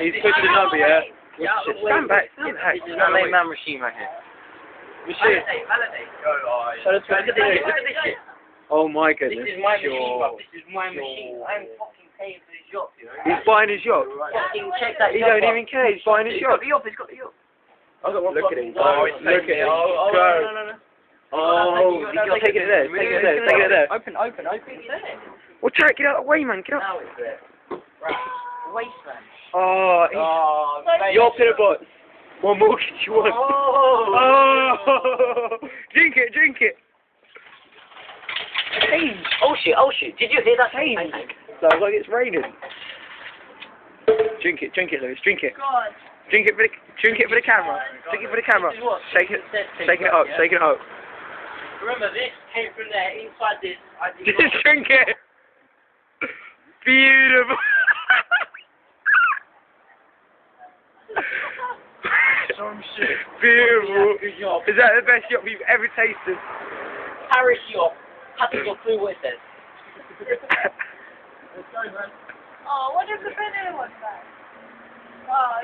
He's pushed the number, yeah? Stand back. This is my main man machine right here. Machine. Validate. So look at this shit. Oh my goodness. This is my machine, bro. This is my machine. I'm fucking paying for this yacht, you know? He's buying his yacht. Fucking check that He yacht. don't even care, he's buying his yacht. He's got the yacht. Look at him. Oh, Look at him. Go. Oh, take it there. Take it there. Take it there. Open. Well, Tarek, get out of the way, man. Get out. Now it's there. Right. Wasteland. Oh, your peanut butter. What more could you want? Oh. Drink it. Change. Oh shit. Did you hear that? Change. Sounds like it's raining. Drink it, Lewis. Drink it. God. Drink it for the camera. Drink it for the camera. Shake it up. Remember, this came from there. Inside this, I did. Just drink it. Beautiful. Some shit. Beautiful. Good job. Is that the best yacht we've ever tasted? Paris yacht. Hasn't got a clue what it says. Let's go, man. Oh, what is the video one back? Oh, that